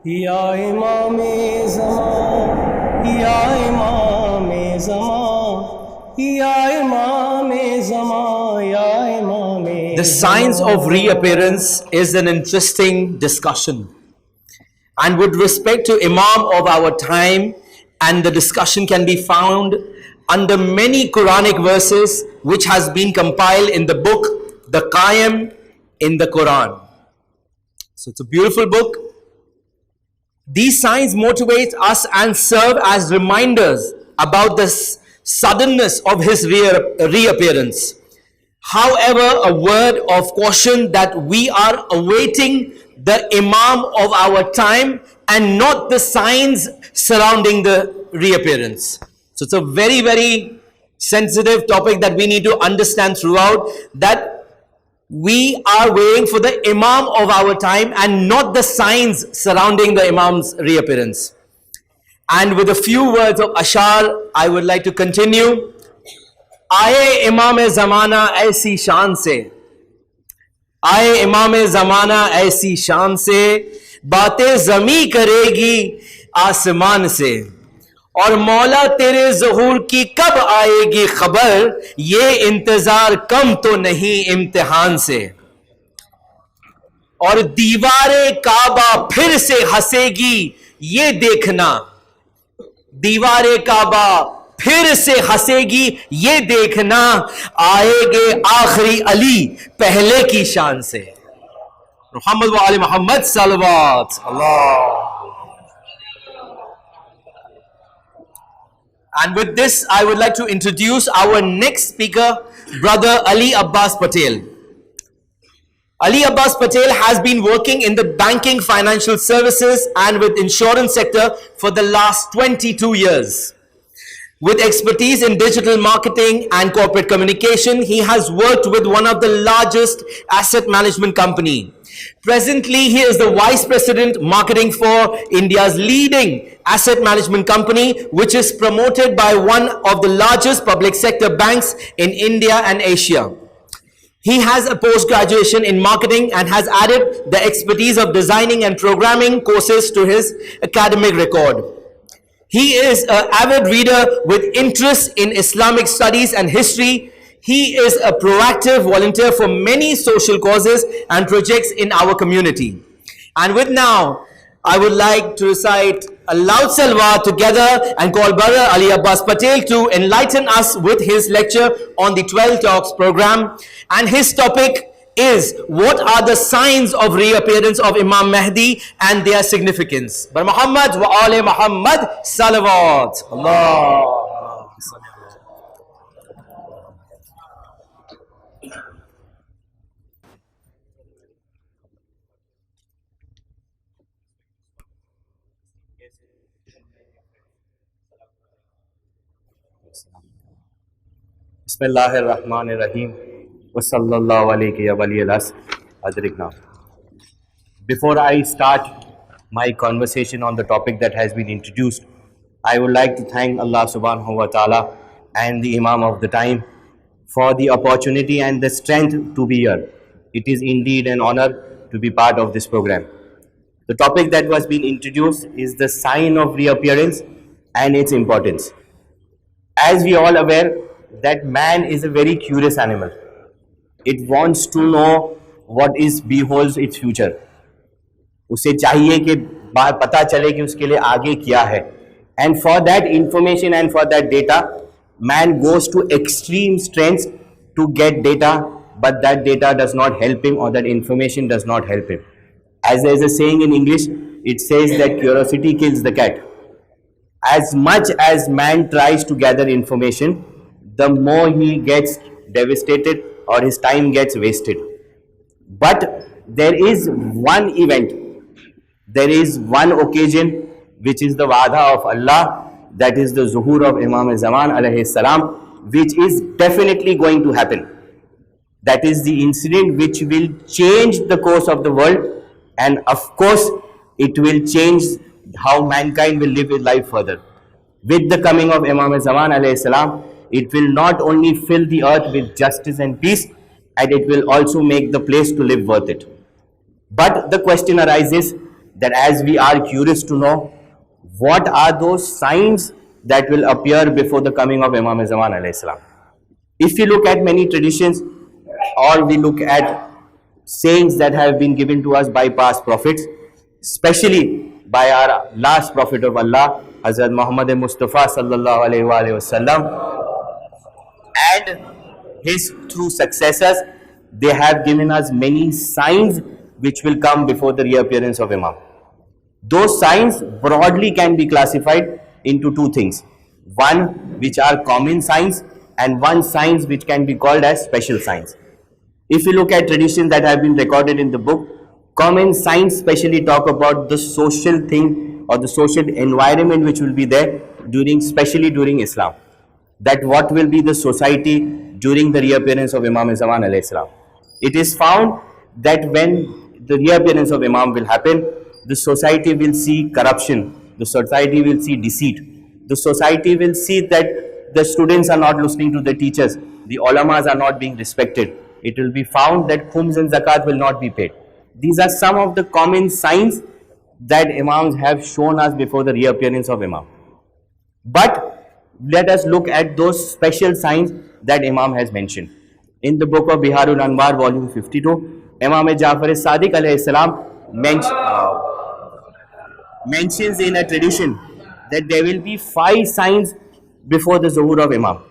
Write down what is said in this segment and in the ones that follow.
या इमामे ज़मां या इमामे ज़मां या इमामे ज़मां या इमामे. The science of reappearance is an interesting discussion, and with respect to Imam of our time, and the discussion can be found under many Quranic verses which has been compiled in the book The Qayyim in the Quran. So it's a beautiful book. These signs motivate us and serve as reminders about the suddenness of his reappearance. However, a word of caution that we are awaiting the Imam of our time and not the signs surrounding the reappearance. So it's a very, very sensitive topic that we need to understand throughout, that we are waiting for the Imam of our time and not the signs surrounding the Imam's reappearance. And with a few words of ashar, I would like to continue. आए इमाम ज़माना ऐसी शान से, आए इमाम ज़माना ऐसी शान से, बातें ज़मी करेगी आसमान से, और मौला तेरे ज़हूर की कब आएगी खबर, ये इंतज़ार कम तो नहीं इम्तिहान से. और दीवारे काबा फिर से हंसेगी ये देखना, दीवारे काबा फिर से हंसेगी ये देखना, आएगे आखिरी अली पहले की शान से. मोहम्मद व आले मोहम्मद सल्लल्लाहु अल्लाह. And with this, I would like to introduce our next speaker, Brother Ali Abbas Patel. Ali Abbas Patel has been working in the banking, financial services and with insurance sector for the last 22 years. With expertise in digital marketing and corporate communication, he has worked with one of the largest asset management company. Presently, he is the Vice President Marketing for India's leading asset management company, which is promoted by one of the largest public sector banks in India and Asia. He has a post-graduation in marketing and has added the expertise of designing and programming courses to his academic record. He is an avid reader with interest in Islamic studies and history. He is a proactive volunteer for many social causes and projects in our community. And with now, I would like to recite a loud salwa together and call Brother Ali Abbas Patel to enlighten us with his lecture on the 12 Talks program. And his topic is, what are the signs of reappearance of Imam Mahdi and their significance. By Muhammad wa ali Muhammad salawat. Allah. Bismillahirrahmanirrahim. Before I start my conversation on the topic that has been introduced, I would like to thank Allah subhanahu wa ta'ala and the Imam of the time for the opportunity and the strength to be here. It is indeed an honor to be part of this program. The topic that was being introduced is the sign of reappearance and its importance. As we all aware that man is a very curious animal. It wants to know what is beholds its future. उसे चाहिए कि पता चले कि उसके लिए आगे क्या है. And for that information and for that data, man goes to extreme strengths to get data, but that data does not help him, or that information does not help him. As there is a saying in English, it says that curiosity kills the cat. As much as man tries to gather information, the more he gets devastated or his time gets wasted. But there is one event, there is one occasion which is the Wa'da of Allah, that is the Zuhur of Imam Zaman alayhi salam, which is definitely going to happen. That is the incident which will change the course of the world, and of course it will change how mankind will live his life further. With the coming of Imam Zaman alayhi salam, it will not only fill the earth with justice and peace, and it will also make the place to live worth it. But the question arises that as we are curious to know what are those signs that will appear before the coming of Imam Zaman alayhi salam. If we look at many traditions or we look at sayings that have been given to us by past prophets, especially by our last prophet of Allah, Hazrat Muhammad Mustafa sallallahu alaihi wasallam, and his true successors, they have given us many signs which will come before the reappearance of Imam. Those signs broadly can be classified into two things. One which are common signs and one signs which can be called as special signs. If you look at traditions that have been recorded in the book, common signs specially talk about the social thing or the social environment which will be there especially during Islam. That what will be the society during the reappearance of Imam Zaman alayhi salam. It is found that when the reappearance of Imam will happen, the society will see corruption, the society will see deceit, the society will see that the students are not listening to the teachers, the ulamas are not being respected. It will be found that khums and zakat will not be paid. These are some of the common signs that Imams have shown us before the reappearance of Imam. But let us look at those special signs that Imam has mentioned. In the book of Biharul Anwar, volume 52, Imam Jafar Sadiq alayhi salam mentions in a tradition that there will be 5 signs before the zuhur of Imam.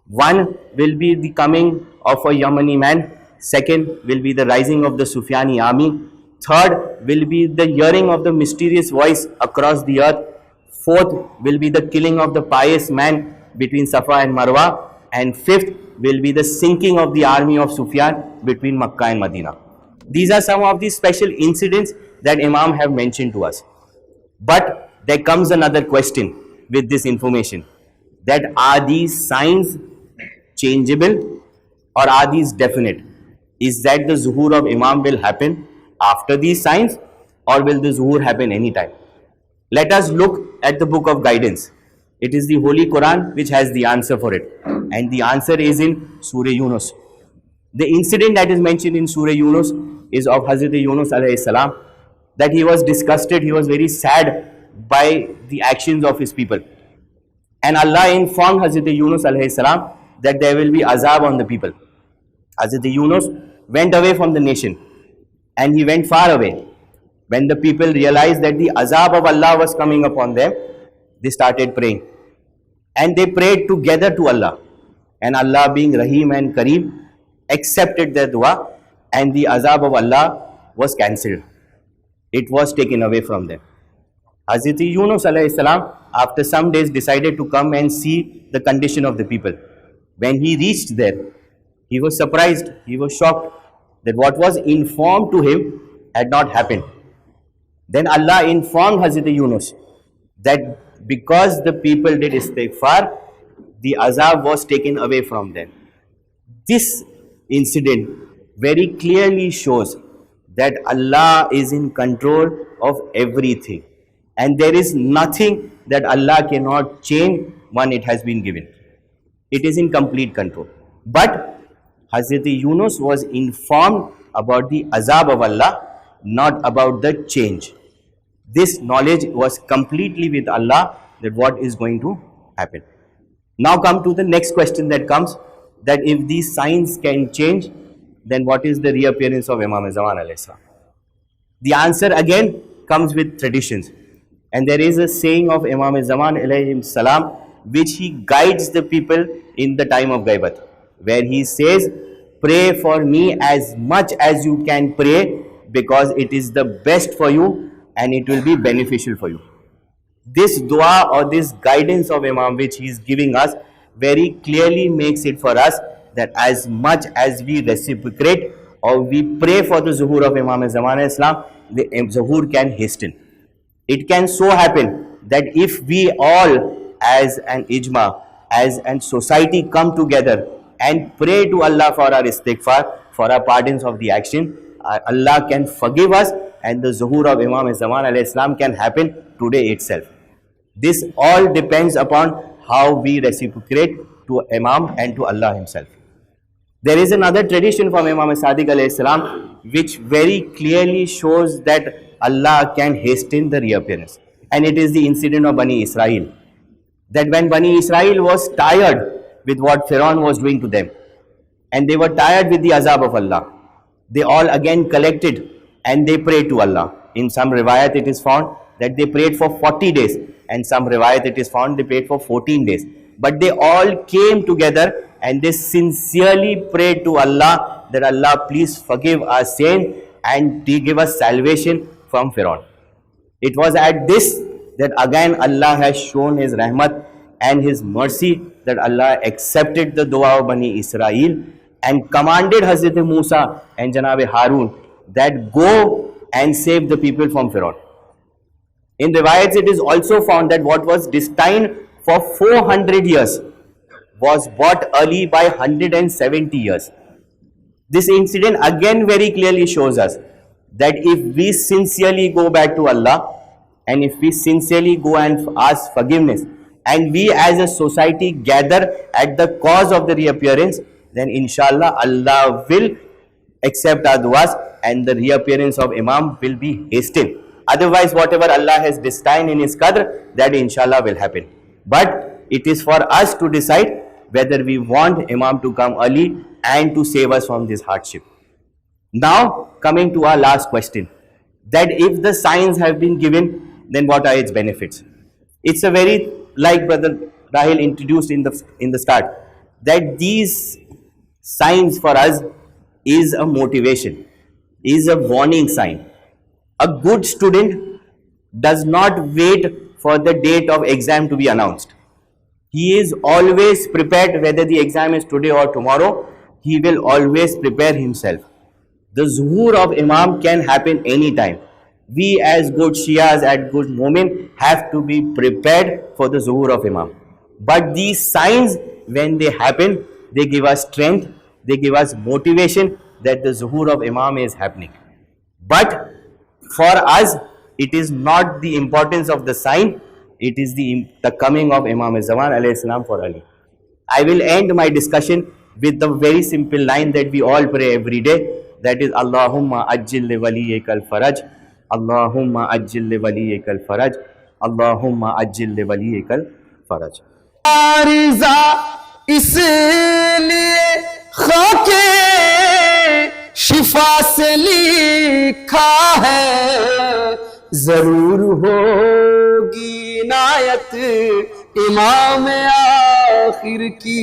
One will be the coming of a Yamani man. Second will be the rising of the Sufyani army. Third will be the hearing of the mysterious voice across the earth. Fourth will be the killing of the pious man between Safa and Marwa. And fifth will be the sinking of the army of Sufyan between Makkah and Medina. These are some of the special incidents that Imam have mentioned to us. But there comes another question with this information, that are these signs changeable or are these definite? Is that the zuhur of Imam will happen after these signs or will the zuhur happen anytime? Let us look at the book of guidance. It is the Holy Quran which has the answer for it. And the answer is in Surah Yunus. The incident that is mentioned in Surah Yunus is of Hazrat Yunus alayhi salam, that he was disgusted, he was very sad by the actions of his people. And Allah informed Hazrat Yunus alayhi salam that there will be azab on the people. Hazrat Yunus went away from the nation and he went far away. When the people realized that the azab of Allah was coming upon them, they started praying. And they prayed together to Allah. And Allah, being Rahim and Kareem, accepted their dua and the azab of Allah was cancelled. It was taken away from them. Hazrat Yunus alayhi salam, after some days, decided to come and see the condition of the people. When he reached there, he was surprised, he was shocked that what was informed to him had not happened. Then Allah informed Hazrat Yunus that because the people did istighfar, the azab was taken away from them. This incident very clearly shows that Allah is in control of everything. And there is nothing that Allah cannot change when it has been given. It is in complete control. But Hazrat Yunus was informed about the azab of Allah, not about the change. This knowledge was completely with Allah that what is going to happen. Now come to the next question that comes, that if these signs can change, then what is the reappearance of Imam Zaman alayhi salam? The answer again comes with traditions. And there is a saying of Imam Zaman alayhi salam which he guides the people in the time of Ghaibat, where he says, pray for me as much as you can pray because it is the best for you and it will be beneficial for you. This dua or this guidance of Imam which he is giving us very clearly makes it for us that as much as we reciprocate or we pray for the zuhur of Imam Zaman alayhi salam, the zuhur can hasten. It can so happen that if we all as an ijma, as an society come together and pray to Allah for our istighfar, for our pardons of the action, Allah can forgive us and the zuhur of Imam Zaman alayhi salam can happen today itself. This all depends upon how we reciprocate to Imam and to Allah himself. There is another tradition from Imam Sadiq alayhi salam which very clearly shows that Allah can hasten the reappearance. And it is the incident of Bani Israel. That when Bani Israel was tired with what Pharaoh was doing to them, and they were tired with the azab of Allah, they all again collected and they prayed to Allah. In some riwayat it is found that they prayed for 40 days, and some riwayat it is found they prayed for 14 days. But they all came together and they sincerely prayed to Allah that Allah, please forgive our sin and give us salvation from Pharaoh. It was at this that again Allah has shown His rahmat and His mercy, that Allah accepted the dua of Bani Israel and commanded Hazrat Musa and Janab Harun that go and save the people from Pharaoh. In riwayats it is also found that what was destined for 400 years was brought early by 170 years. This incident again very clearly shows us that if we sincerely go back to Allah and if we sincerely go and ask forgiveness, and we as a society gather at the cause of the reappearance, then inshallah Allah will accept our duas and the reappearance of Imam will be hastened. Otherwise, whatever Allah has destined in His qadr, that inshallah will happen. But it is for us to decide whether we want Imam to come early and to save us from this hardship. Now, coming to our last question, that if the signs have been given, then what are its benefits? It's a very, like Brother Rahil introduced in the start, that these signs for us is a motivation, is a warning sign. A good student does not wait for the date of exam to be announced. He is always prepared, whether the exam is today or tomorrow, he will always prepare himself. The zuhur of Imam can happen anytime. We as good Shias at good moment have to be prepared for the zuhur of Imam. But these signs, when they happen, they give us strength, they give us motivation that the zuhur of Imam is happening. But for us, it is not the importance of the sign, it is the coming of Imam Zaman alayhi salam for Ali. I will end my discussion with the very simple line that we all pray every day, that is Allahumma ajjil li waliyikal faraj, Allahumma ajjil li waliyikal faraj, Allahumma ajjil li waliyikal faraj. आरिज़ा इसलिए खाके शिफा से लिखा है, जरूर होगी नायत इमाम आखिर की।